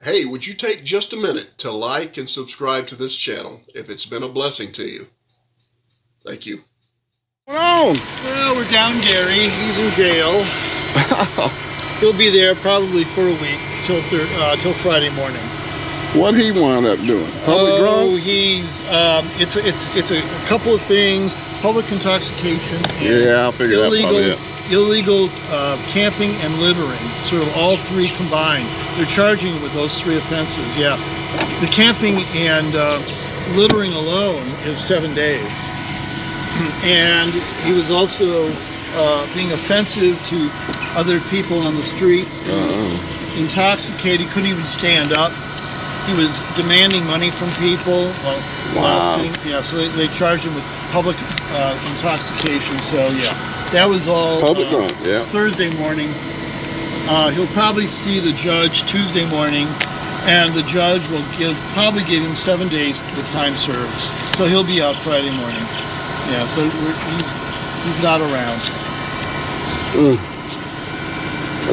Hey, would you take just a minute to like and subscribe to this channel if it's been a blessing to you? Thank you. What's going on? Well, we're down Gary. He's in jail. He'll be there probably for a week till Friday morning. What he wound up doing? Public drunk? He's it's a couple of things: public intoxication. And Yeah, I figured that probably it. Illegal camping and littering, sort of all three combined. They're charging him with those three offenses. Yeah, the camping and littering alone is 7 days, and he was also being offensive to other people on the streets. He was intoxicated. He couldn't even stand up. He was demanding money from people. Wow. Yeah, so they charged him with public intoxication. So yeah, that was all Public drunk, yeah. Thursday morning. He'll probably see the judge Tuesday morning, and the judge will probably give him 7 days with time served. So he'll be out Friday morning. Yeah, so he's not around.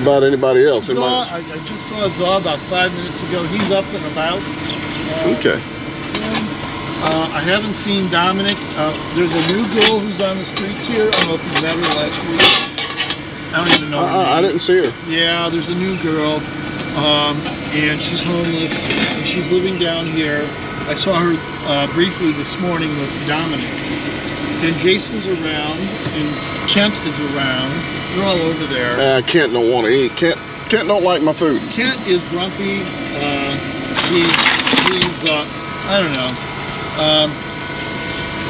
About anybody else? I just saw Zaw about 5 minutes ago. He's up and about. Okay. I haven't seen Dominic. There's a new girl who's on the streets here. I don't know if you met her last week. I don't even know her name. I didn't see her. Yeah, there's a new girl, and she's homeless, and she's living down here. I saw her briefly this morning with Dominic. And Jason's around, and Kent is around. They're all over there. Kent don't want to eat. Kent don't like my food. Kent is grumpy. He's I don't know.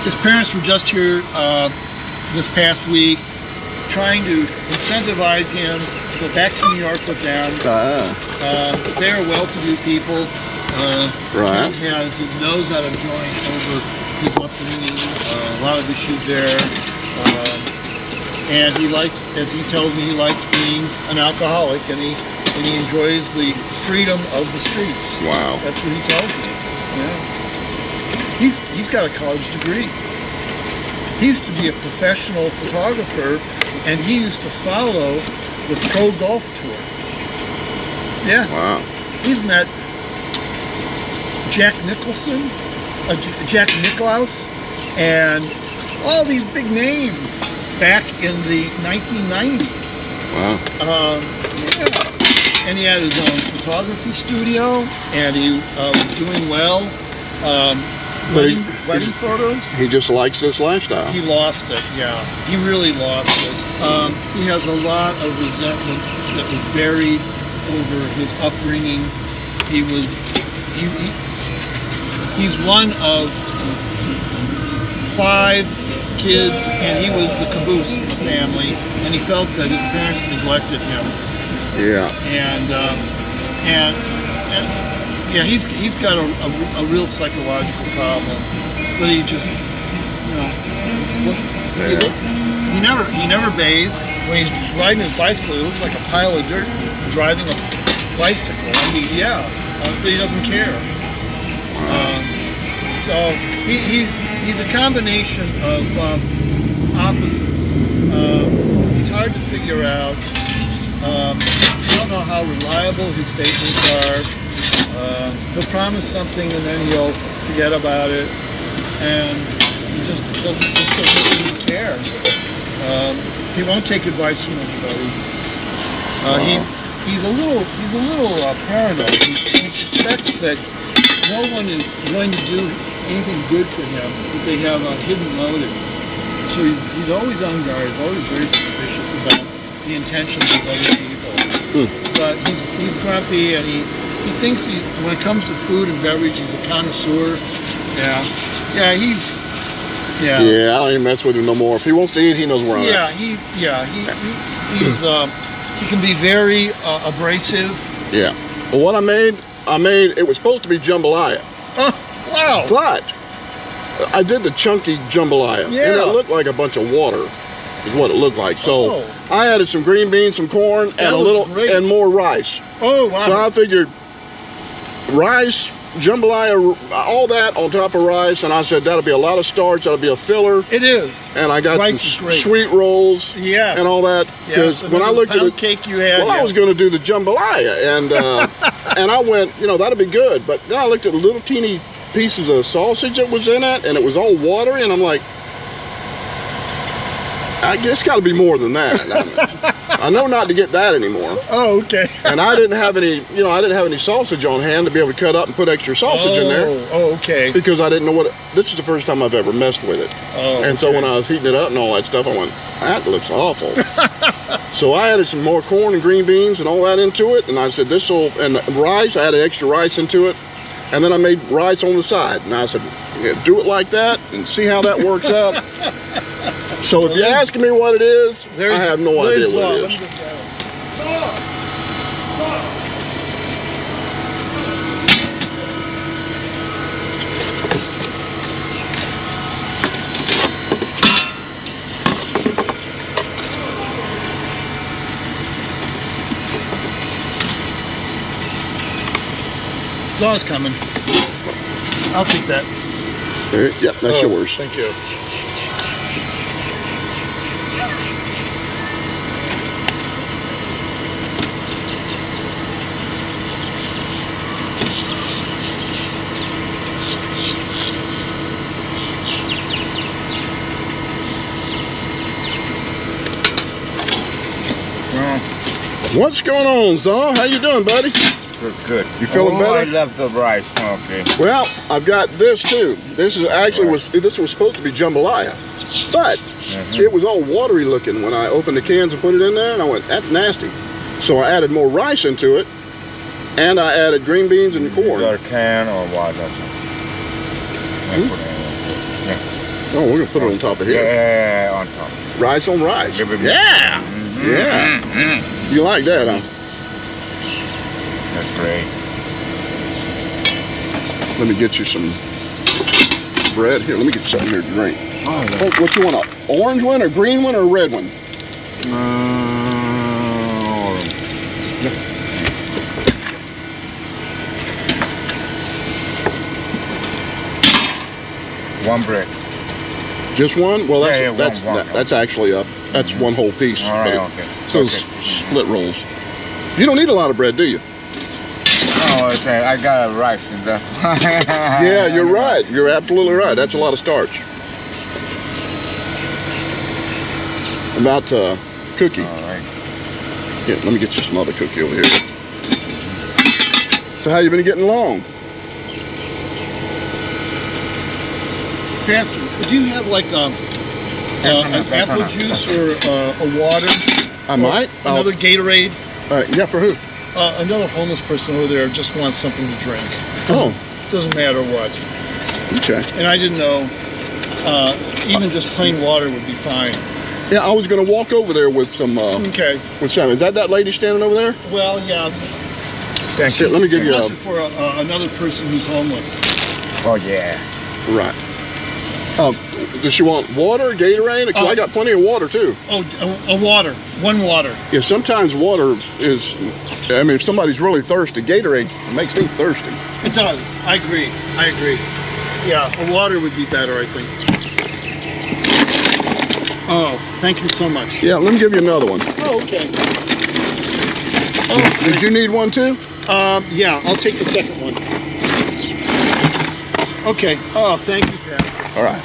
His parents were just here this past week, trying to incentivize him to go back to New York with them. They are well-to-do people. Right. Kent has his nose out of joint over his upbringing. A lot of issues there. And he likes, as he tells me, he likes being an alcoholic, and he enjoys the freedom of the streets. Wow. That's what he tells me. Yeah. He's got a college degree. He used to be a professional photographer, and he used to follow the pro golf tour. Yeah. Wow. He's met Jack Nicholson, Jack Nicklaus, and all these big names back in the 1990s. Wow. Yeah. And he had his own photography studio, and he was doing well. Wedding photos. He just likes this lifestyle. He lost it, yeah. He really lost it. He has a lot of resentment that was buried over his upbringing. He's one of 5 kids, and he was the caboose in the family, and he felt that his parents neglected him. Yeah. And yeah, he's got a real psychological problem, but he just, this is what he looks. He never bathes. When he's riding his bicycle, he looks like a pile of dirt driving a bicycle. I mean, yeah, but he doesn't care. So he's a combination of opposites. He's hard to figure out. I don't know how reliable his statements are. He'll promise something and then he'll forget about it, and he just doesn't really care. He won't take advice from anybody. He's a little paranoid. He suspects that no one is going to do anything good for him, but they have a hidden motive. So he's always on guard. He's always very suspicious about the intentions of other people. But he's grumpy, and he thinks when it comes to food and beverage, he's a connoisseur. Yeah, Yeah, I don't even mess with him no more. If he wants to eat, he knows where I'm at. He can be very abrasive. Yeah. Well, what I made, it was supposed to be jambalaya. Wow. But I did the chunky jambalaya, and it looked like a bunch of water is what it looked like. So I added some green beans, some corn, and and more rice. Oh, wow. So I figured rice, jambalaya, all that on top of rice, and I said that'll be a lot of starch, that'll be a filler. It is. And I got some sweet rolls and all that. Because when I looked at the cake you had, I was going to do the jambalaya, and And I went, you know, that'd be good. But then I looked at the little teeny pieces of sausage that was in it, and it was all watery, and I'm like, I guess got to be more than that. I know not to get that anymore. Oh, okay. And I didn't have any, you know, I didn't have any sausage on hand to be able to cut up and put extra sausage in there. Oh, okay. Because I didn't know what, this is the first time I've ever messed with it. Oh, and so when I was heating it up and all that stuff, I went, that looks awful. So I added some more corn and green beans and all that into it. And I said, and rice, I added extra rice into it. And then I made rice on the side. And I said, yeah, do it like that and see how that works out. So if you're asking me what it is, I have no idea what it is. Saw's coming. I'll take that. Yep, that's yours. Thank you. What's going on, Zaw? How you doing, buddy? Good. You feeling better? I love the rice. Okay. Well, I've got this too. This is actually this was supposed to be jambalaya, but it was all watery looking when I opened the cans and put it in there, and I went, that's nasty. So I added more rice into it, and I added green beans and corn. You got a can or what? Oh, we're gonna put it on top of here. Yeah, on top. Rice on rice. Yeah. Yeah. You like that, huh? That's great. Let me get you some bread here. Let me get something here to drink. Oh, what you want? An orange one, or green one, or a red one? One bread. Just one? Well, that's one. that's actually that's one whole piece. All right, okay. So split rolls. You don't need a lot of bread, do you? Oh, okay. I got a rice in there. Yeah, you're right. You're absolutely right. That's a lot of starch. About cookie. All right. Yeah, let me get you some other cookie over here. So how you been getting along? Pastor, do you have like an apple juice or a water? I might. Another Gatorade? Yeah, for who? Another homeless person over there just wants something to drink. Doesn't matter what. Okay. And I didn't know, even just plain water would be fine. Yeah, I was going to walk over there with some. Okay. With some. Is that lady standing over there? Well, yeah. Thank you. Let me give you a. For another person who's homeless. Oh yeah. Right. Does she want water, Gatorade? Because I got plenty of water too. Oh, a water. One water. Yeah, sometimes water is, I mean, if somebody's really thirsty, Gatorade makes me thirsty. It does. I agree. Yeah, a water would be better, I think. Oh, thank you so much. Yeah, let me give you another one. Oh, okay. Did you need one too? Yeah, I'll take the second one. Okay. Oh, thank you, Pat. All right.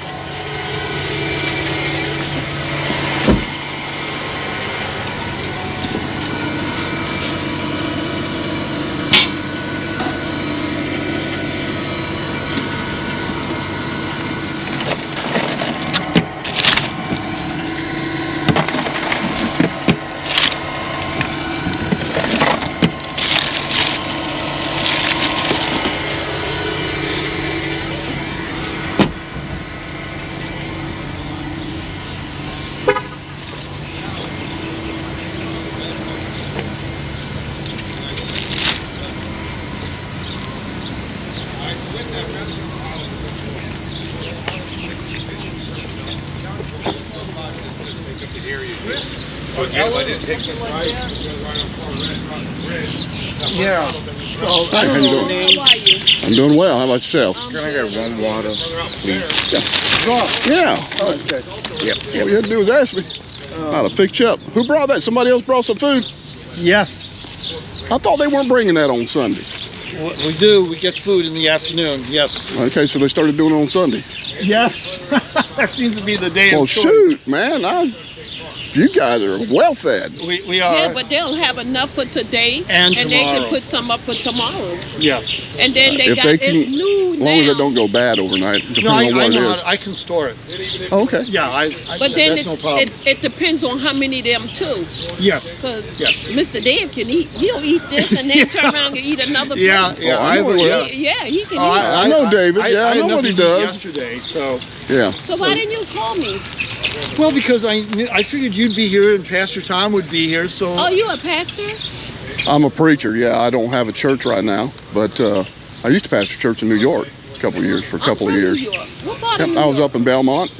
Yeah. So, Hi, how you doing? I'm doing well. How about yourself? Can I get one water, please? Yeah. Oh, okay. Yep. All you had to do was ask me. I'd have fixed you up. Who brought that? Somebody else brought some food? Yes. I thought they weren't bringing that on Sunday. We do. We get food in the afternoon. Yes. Okay, so they started doing it on Sunday. Yes. That seems to be the day Well, of choice. shoot, man, you guys are well fed. We are. Yeah, but they'll have enough for today, And they tomorrow. can put some up for tomorrow. Yes. And then they If got they can, it's new as long as now. it don't go bad overnight, depending No, on I what know. it is. I can store it. Okay. Yeah, But then that's no problem. it depends on how many of them too. Yes. Cause Yes. Mr. Dave can eat. He'll eat this and then turn around and eat another plate. Yeah, yeah. Oh, I know it. Yeah, he can Oh, eat. I know David. Yeah, I had know what he nothing to eat does. yesterday, so. Yeah. So why didn't you call me? Well, because I figured you'd be here and Pastor Tom would be here, so. Oh, you a pastor? I'm a preacher. Yeah, I don't have a church right now, but I used to pastor church in New York for a couple of years. I'm from New York. What part of Yep, New I was York? up in Belmont,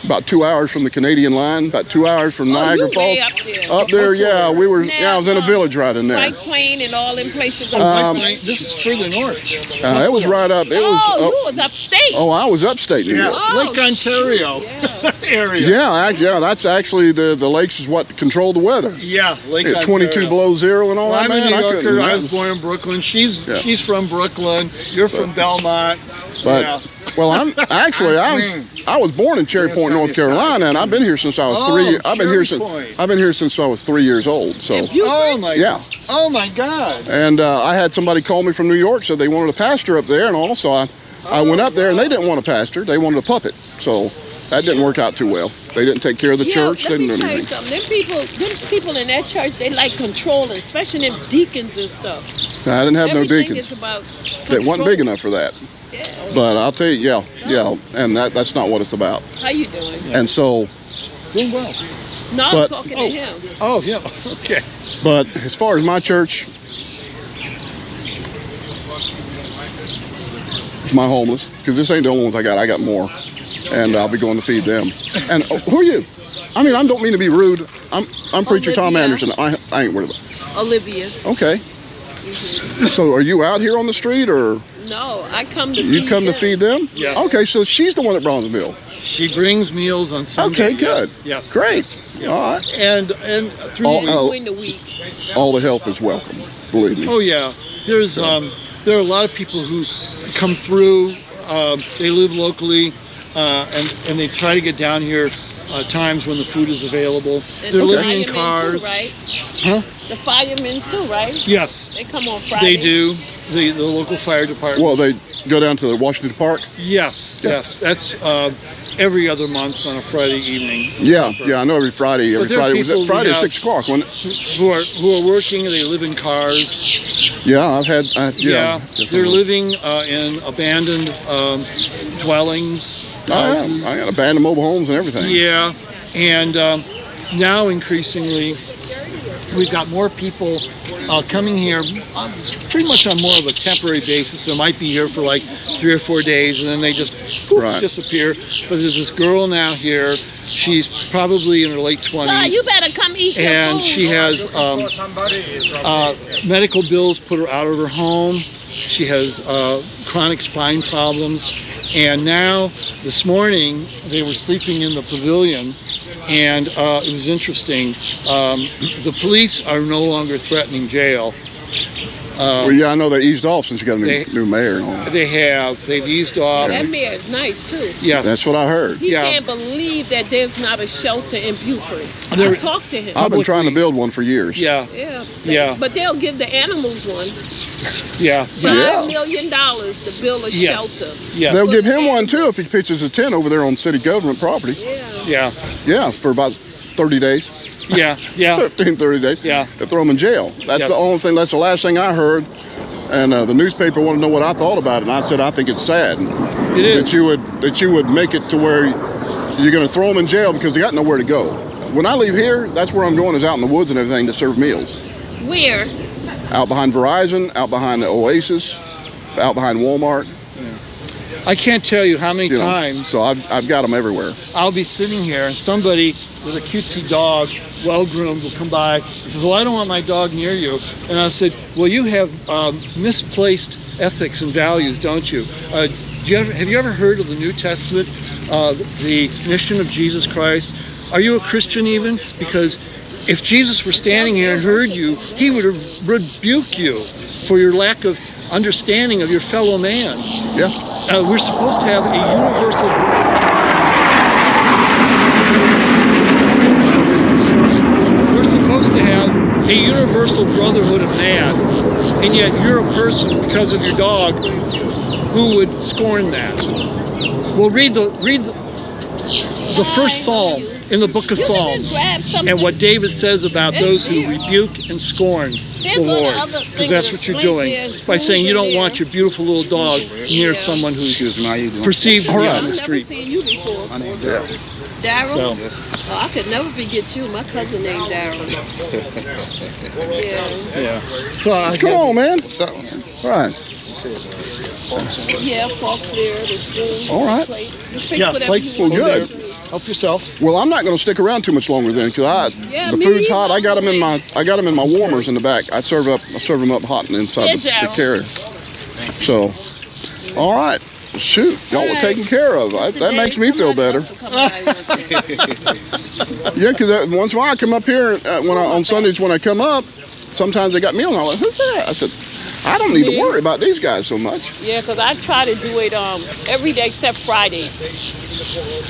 about 2 hours from the Canadian line, about 2 hours from Oh, Niagara you Falls. way up there. Up there, yeah, we were. Yeah, I was in a Now, village right in there. White Plain and all them places. This is further north. It was right up. It was. you was upstate. Oh, I was upstate New Yeah, York. Oh, Lake Ontario area. Yeah, that's actually the lakes is what controlled the weather. Yeah, Lake Yeah, Ontario. 22 below zero and all Well, that, I'm a man. New I Yorker. couldn't. I was born in Brooklyn. She's from Brooklyn. You're from Belmont. But yeah. well, I was born in Cherry Point, North Carolina, and I've been here since I was three. I've been here Cherry Point. since I was 3 years old. So Oh my. yeah. Oh my God. And I had somebody call me from New York, said they wanted a pastor up there, and also I went up there, and they didn't want a pastor, they wanted a puppet. So that didn't work out too well. They didn't take care of the church. They Let me didn't do tell you anything. something. Them people in that church, they like controlling, especially them deacons and stuff. I didn't have no Everything deacons. is about They wasn't big control. enough for that. Yeah. But I'll tell you, yeah, and that's not what it's about. How you doing? And so, Doing well. No, I'm But- talking to him. Oh yeah. Okay. but as far as my church, it's my homeless, because this ain't the only ones I got. I got more, and I'll be going to feed them. And who are you? I mean, I don't mean to be rude. I'm Preacher Tom Olivia. Anderson. I ain't worried about. Olivia. Okay. So are you out here on the street, or No, I come to you feed come to them. feed them? Yes. Okay, so she's the one that brought the bill. She brings meals on Sunday. Okay, good. Yes. Yes. Great. Yes, yes. All right. And through. During the week. All the help is welcome. Believe me. Oh yeah. There are a lot of people who come through. They live locally, and they try to get down here times when the food is available. And They're the living in firemen cars. Too, right? Huh? The firemen too, right? Yes, They come on Friday. they do. The local fire department. Well, they go down to the Washington Park. Yes, yes. That's every other month on a Friday evening. Yeah, I know every Friday. Every there are Friday was people it Friday we at have 6 o'clock, wasn't it? Who are working. They live in cars. Yeah, I've had. Yeah, they're living in abandoned dwellings. houses. I got abandoned mobile homes and everything. Yeah, and now increasingly, we've got more people coming here. It's pretty much on more of a temporary basis. They might be here for like 3 or 4 days, and then they just poof, Right. disappear. But there's this girl now here. She's probably in her late 20s. Ah, you better come eat your And food. she has medical bills put her out of her home. She has chronic spine problems. And now, this morning, they were sleeping in the pavilion, and it was interesting. The police are no longer threatening jail. Well, yeah, I know they eased off since you got a They- new mayor and all. They've eased off. That mayor is nice too. Yes. That's what I heard. He Yeah. can't believe that there's not a shelter in Beaufort. I There- talked to him. I've been trying to Publicly. build one for years. Yeah, Yeah. Yeah. But they'll give the animals one. yeah, $5 million to build a Yeah. shelter. yeah, They'll give him one too if he pitches a tent over there on city government property. Yeah. yeah, Yeah, for about 30 days. yeah, yeah. 15, 30 days. Yeah. They'll throw him in jail. That's Yes. the only thing, that's the last thing I heard. And the newspaper wanted to know what I thought about it. And I said, I think it's sad It is. that you would make it to where you're going to throw them in jail because they got nowhere to go. When I leave here, that's where I'm going, is out in the woods and everything to serve meals. Where? Out behind Verizon, out behind the Oasis, out behind Walmart. I can't tell you how many You know. times So I've got them everywhere. I'll be sitting here and somebody with a cutesy dog, well-groomed, will come by and says, well, I don't want my dog near you. And I said, well, you have misplaced ethics and values, don't you? Have you ever heard of the New Testament, the mission of Jesus Christ? Are you a Christian even? Because if Jesus were standing here and heard you, he would rebuke you for your lack of understanding of your fellow man. Yeah. We're supposed to have a universal. We're supposed to have a universal brotherhood of man, and yet you're a person because of your dog who would scorn that. Well, read the first psalm in the book of Psalms, and what David says about those who rebuke and scorn the Lord, because that's what you're doing by saying you don't want your beautiful little dog near someone who's perceived to be on the street. I've never seen you before. My name is Daryl? So, Oh, I could never forget you. My cousin named Daryl. Yeah. yeah. So Come on, man. What's up, man? All right. Yeah, forks there, the spoon. All right. Plate. yeah, plates Well, over good. there. Help yourself. Well, I'm not going to stick around too much longer then, because Yeah, the me food's either. hot. I got them in my warmers in the back. I serve them up hot and inside the Daryl. carrier. So, all right. Shoot, y'all were taken care of. That makes me feel better. Yeah, because once in a while I come up here on Sundays when I come up, sometimes they got meals. I'm like, who's that? I said, I don't need to worry about these guys so much. Yeah, because I try to do it every day except Fridays.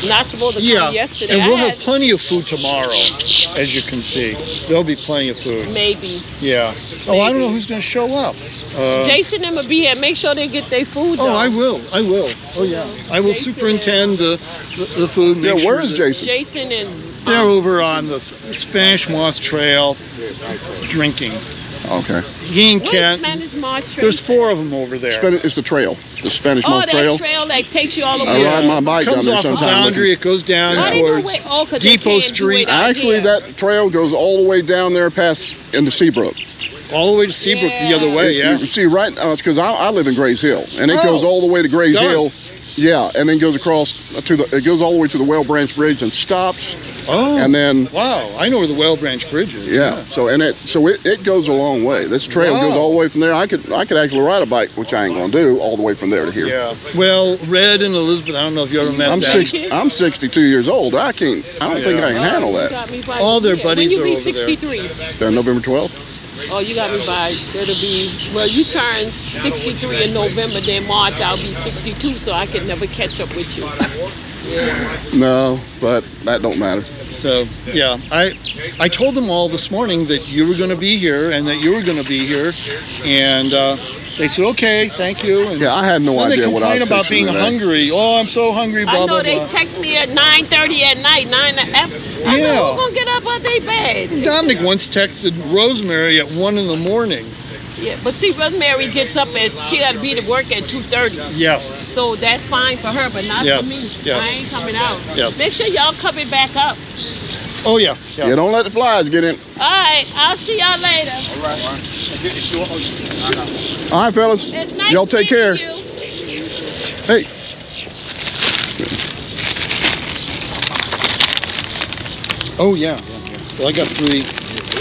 Not supposed to come yesterday. And we'll I have had plenty of food tomorrow, as you can see. There'll be plenty of food. maybe. Yeah. Oh, I don't know who's going to show up. Jason and will be here. Make sure they get their food. Oh, though. I will. Oh, yeah. I will Jason superintend the food. Yeah, make where sure is that- Jason? Jason is. They're over on the Spanish Moss Trail drinking. Okay. He and Where's Kent. Spanish March Trail? There's 4 of them over there. It's the trail, the Spanish Oh, Moss that Trail. trail that takes you all the I way. ride my bike down Comes there off the sometime. boundary. It goes down Why they do towards it? Oh, 'cause they Depot can't do Street. it out Actually, here. that trail goes all the way down there past into Seabrook. all the way to Seabrook the other way. Yeah. You see, right? It's because I live in Grays Hill, and it Oh, goes all the way to Grays does. Hill. Yeah, and then goes across it goes all the way to the Well Branch Bridge and stops, Oh. and then Wow. I know where the Well Branch Bridge is. yeah. So it goes a long way. This trail Wow. goes all the way from there. I could actually ride a bike, which I ain't gonna do, all the way from there to here. Yeah. Well, Red and Elizabeth, I don't know if you ever met I'm them. I'm 62 years old. I don't think I can handle that. Got me by All their yeah. buddies when are you be over there. 63. November 12th. Oh, you got me by. It'll be well. You turn 63 in November. Then March I'll be 62, so I can never catch up with you. Yeah. No, but that don't matter. So yeah, I told them all this morning that you were going to be here and that you were going to be here, and they said okay, thank you. And Yeah, I had no then idea they what I was complain about fixing being today. hungry. Oh, I'm so hungry. Blah I know blah they blah. text me at 9:30 at night. I said, Yeah. who's gonna get up out their bed? Dominic once texted Rosemary at 1 in the morning. Yeah, but see, Rosemary gets up she got to be to work at 2:30. Yes. So that's fine for her, but not Yes, for me. yes. I ain't coming out. Yes. Make sure y'all coming back up. Oh yeah. Yeah, don't let the flies get in. All right, I'll see y'all later. All right, fellas. It's nice Y'all take care. meeting you. Hey. Oh yeah. Well, I got 3.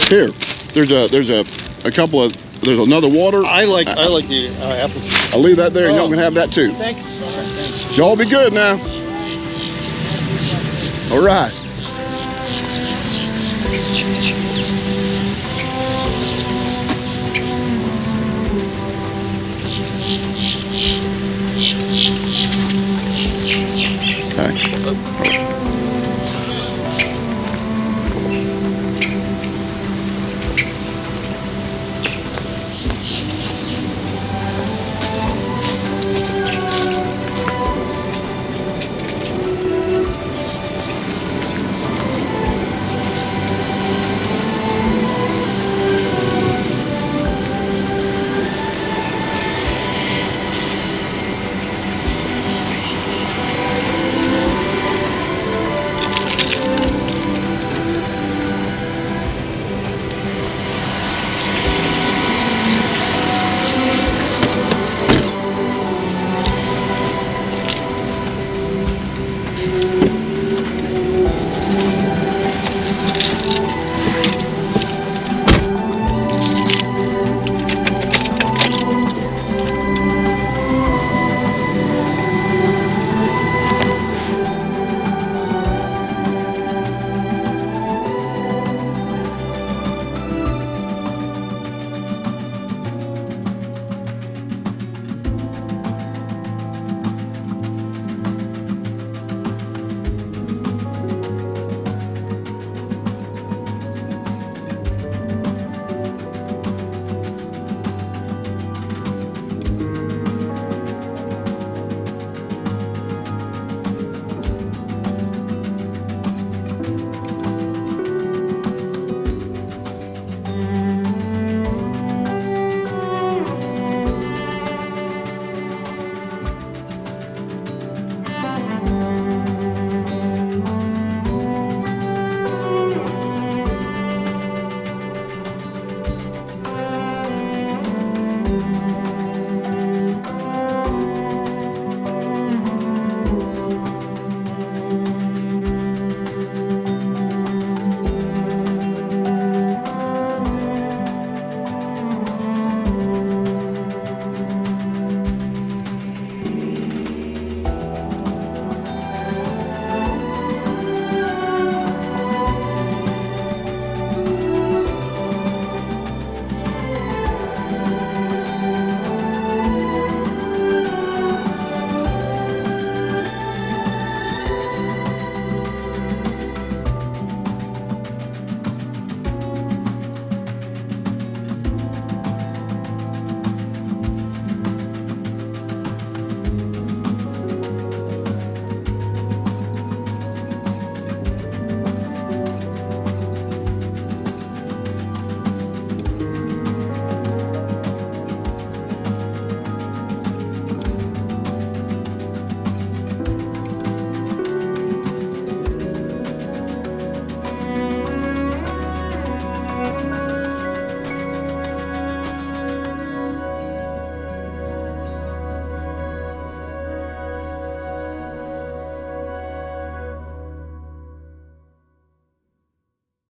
Here, there's a couple of there's another water. I like the apple juice. I'll leave that there, and y'all can have that too. Thank you so much. Y'all be good now. All right.